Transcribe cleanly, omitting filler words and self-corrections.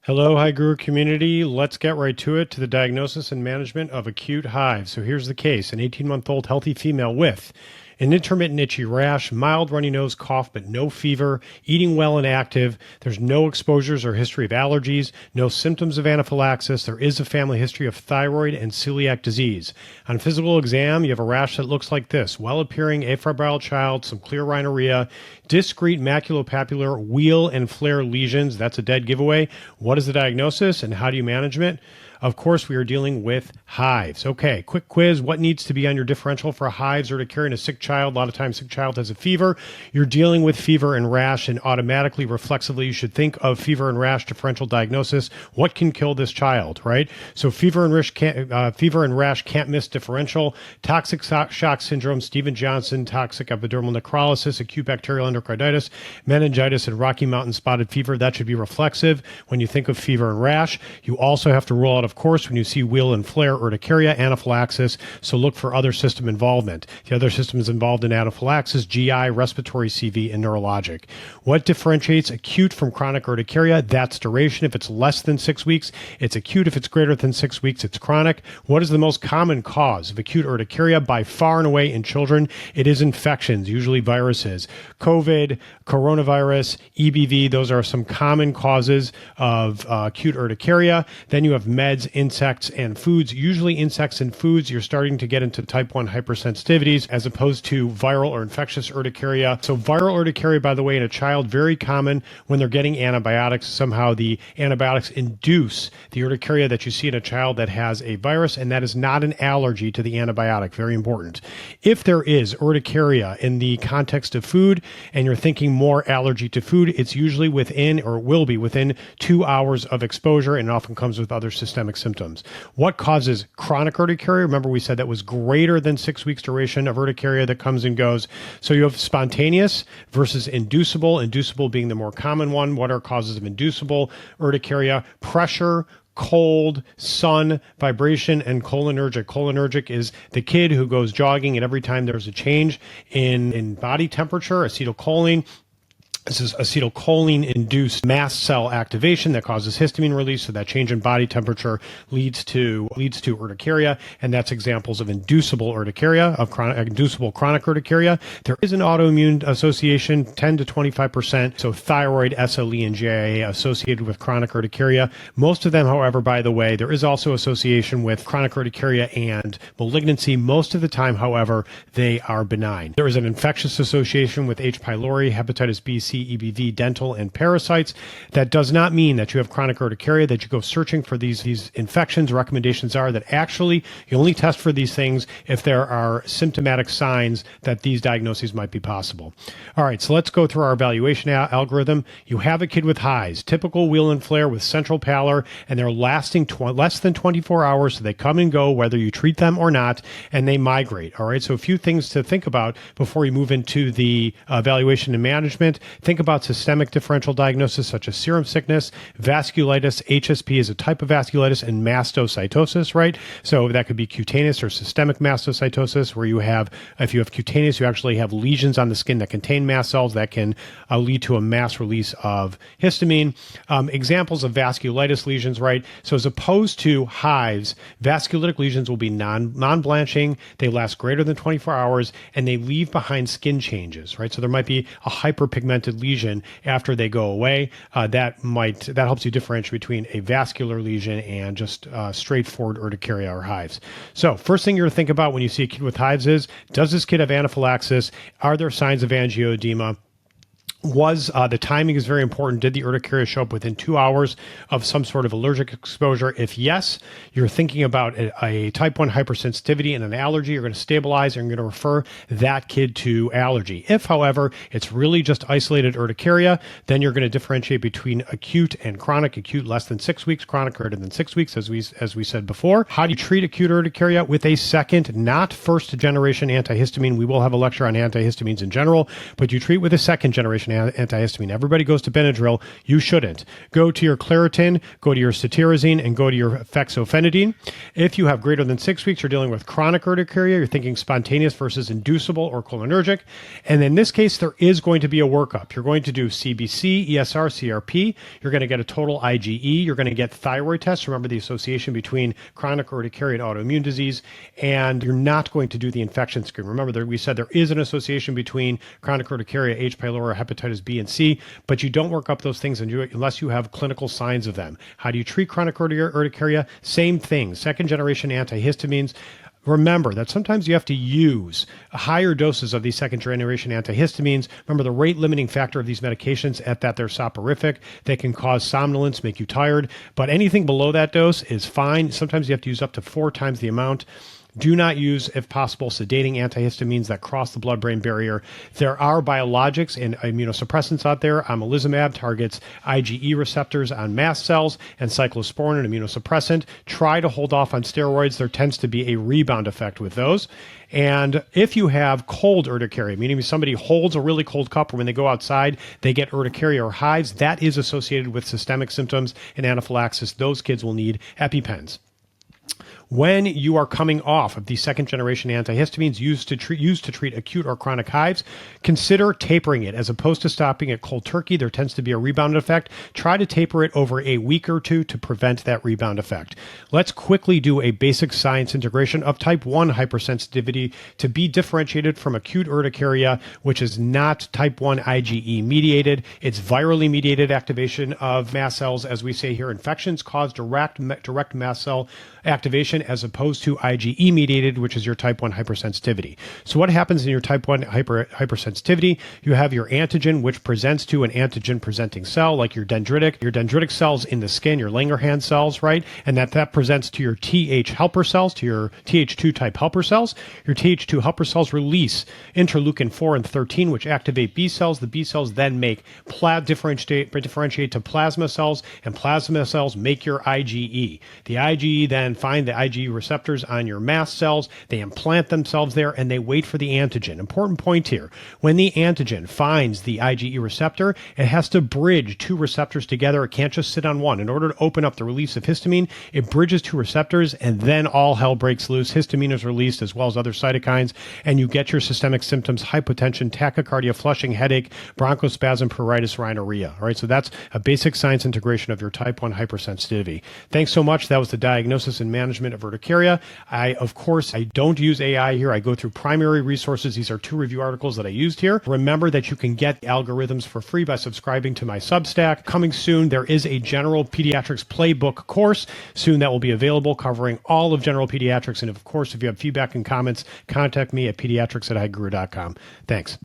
Hello, High Guru community. Let's get right to it, to the diagnosis and management of acute hives. So here's the case. An 18-month-old healthy female with an intermittent itchy rash, mild runny nose, cough, but no fever, eating well and active. There's no exposures or history of allergies, no symptoms of anaphylaxis. There is a family history of thyroid and celiac disease. On physical exam, you have a rash that looks like this: well-appearing afebrile child, some clear rhinorrhea, discrete maculopapular wheal and flare lesions. That's a dead giveaway. What is the diagnosis and how do you manage it? Of course, we are dealing with hives. Okay, quick quiz. What needs to be on your differential for hives or to carry in a sick child? A lot of times, sick child has a fever. You're dealing with fever and rash, and automatically, reflexively, you should think of fever and rash differential diagnosis. What can kill this child, right? So fever and rash can't miss differential. Toxic shock syndrome, Stephen Johnson, toxic epidermal necrolysis, acute bacterial endocarditis, meningitis, and Rocky Mountain spotted fever. That should be reflexive when you think of fever and rash. You also have to rule out, of course, when you see wheal and flare, urticaria, anaphylaxis. So look for other system involvement. The other systems involved in anaphylaxis: GI, respiratory, CV, and neurologic. What differentiates acute from chronic urticaria? That's duration. If it's less than 6 weeks, it's acute. If it's greater than 6 weeks, it's chronic. What is the most common cause of acute urticaria? By far and away in children, it is infections, usually viruses. COVID, coronavirus, EBV, those are some common causes of acute urticaria. Then you have meds, insects, and foods. Usually insects and foods, you're starting to get into type 1 hypersensitivities as opposed to viral or infectious urticaria. So viral urticaria, by the way, in a child, very common when they're getting antibiotics. Somehow the antibiotics induce the urticaria that you see in a child that has a virus, and that is not an allergy to the antibiotic. Very important. If there is urticaria in the context of food and you're thinking more allergy to food, it's usually within, or will be within, 2 hours of exposure, and often comes with other systemic symptoms. What causes chronic urticaria? Remember, we said that was greater than 6 weeks duration of urticaria that comes and goes. So you have spontaneous versus inducible, inducible being the more common one. What are causes of inducible urticaria? Pressure, cold, sun, vibration, and cholinergic. Cholinergic is the kid who goes jogging, and every time there's a change in body temperature, acetylcholine. This is acetylcholine-induced mast cell activation that causes histamine release. So that change in body temperature leads to urticaria, and that's examples of inducible urticaria, of inducible chronic urticaria. There is an autoimmune association, 10 to 25%. So thyroid, SLE, and JIA associated with chronic urticaria. Most of them, however, by the way, there is also association with chronic urticaria and malignancy. Most of the time, however, they are benign. There is an infectious association with H. pylori, hepatitis B, C, EBV, dental, and parasites. That does not mean that you have chronic urticaria, that you go searching for these infections. Recommendations are that actually you only test for these things if there are symptomatic signs that these diagnoses might be possible. All right, so let's go through our evaluation algorithm. You have a kid with hives, typical wheal and flare with central pallor, and they're lasting less than 24 hours, so they come and go whether you treat them or not, and they migrate. All right, so a few things to think about before you move into the evaluation and management. Think about systemic differential diagnosis such as serum sickness, vasculitis. HSP is a type of vasculitis, and mastocytosis, right? So that could be cutaneous or systemic mastocytosis, where you have, if you have cutaneous, you actually have lesions on the skin that contain mast cells that can lead to a mass release of histamine. Examples of vasculitis lesions, right? So as opposed to hives, vasculitic lesions will be non-blanching. They last greater than 24 hours, and they leave behind skin changes, right? So there might be a hyperpigmented lesion after they go away. That helps you differentiate between a vascular lesion and just straightforward urticaria or hives. So first thing you're to think about when you see a kid with hives is, does this kid have anaphylaxis? Are there signs of angioedema? The timing is very important. Did the urticaria show up within 2 hours of some sort of allergic exposure? If yes, you're thinking about a type 1 hypersensitivity and an allergy. You're going to stabilize and you're going to refer that kid to allergy. If, however, it's really just isolated urticaria, then you're going to differentiate between acute and chronic. Acute less than 6 weeks, chronic greater than 6 weeks, as we said before. How do you treat acute urticaria? With a second, not first generation antihistamine. We will have a lecture on antihistamines in general, but you treat with a second generation antihistamine. Everybody goes to Benadryl. You shouldn't. Go to your Claritin, go to your cetirizine, and go to your fexofenadine. If you have greater than 6 weeks, you're dealing with chronic urticaria. You're thinking spontaneous versus inducible or cholinergic. And in this case, there is going to be a workup. You're going to do CBC, ESR, CRP. You're going to get a total IgE. You're going to get thyroid tests. Remember the association between chronic urticaria and autoimmune disease. And you're not going to do the infection screen. Remember, we said there is an association between chronic urticaria, H. pylori, hepatitis B and C, but you don't work up those things unless you have clinical signs of them. How do you treat chronic urticaria? Same thing. Second generation antihistamines. Remember that sometimes you have to use higher doses of these second generation antihistamines. Remember the rate limiting factor of these medications at that they're soporific. They can cause somnolence, make you tired, but anything below that dose is fine. Sometimes you have to use up to 4 times the amount. Do not use, if possible, sedating antihistamines that cross the blood-brain barrier. There are biologics and immunosuppressants out there. Omalizumab targets IgE receptors on mast cells, and cyclosporin, an immunosuppressant. Try to hold off on steroids. There tends to be a rebound effect with those. And if you have cold urticaria, meaning somebody holds a really cold cup or when they go outside, they get urticaria or hives, that is associated with systemic symptoms and anaphylaxis. Those kids will need EpiPens. When you are coming off of the second generation antihistamines used to treat acute or chronic hives, consider tapering it as opposed to stopping at cold turkey. There tends to be a rebound effect. Try to taper it over a week or two to prevent that rebound effect. Let's quickly do a basic science integration of type I hypersensitivity to be differentiated from acute urticaria, which is not type I IgE mediated. It's virally mediated activation of mast cells. As we say here, infections cause direct mast cell activation as opposed to IgE mediated, which is your type 1 hypersensitivity. So what happens in your type 1 hypersensitivity? You have your antigen, which presents to an antigen presenting cell like your dendritic cells in the skin, your Langerhans cells, right? And that presents to your Th helper cells, to your Th2 type helper cells. Your Th2 helper cells release interleukin 4 and 13, which activate B cells. The B cells then make differentiate to plasma cells, and plasma cells make your IgE. The IgE then find the IgE receptors on your mast cells. They implant themselves there and they wait for the antigen. Important point here. When the antigen finds the IgE receptor, it has to bridge 2 receptors together. It can't just sit on one. In order to open up the release of histamine, it bridges 2 receptors and then all hell breaks loose. Histamine is released as well as other cytokines, and you get your systemic symptoms: hypotension, tachycardia, flushing, headache, bronchospasm, pruritus, rhinorrhea. All right, so that's a basic science integration of your type 1 hypersensitivity. Thanks so much. That was the diagnosis and management of urticaria. I don't use AI here. I go through primary resources. These are 2 review articles that I used here. Remember that you can get algorithms for free by subscribing to my Substack. Coming soon, there is a general pediatrics playbook course soon that will be available covering all of general pediatrics. And of course, if you have feedback and comments, contact me at pediatrics@hightguru.com. Thanks.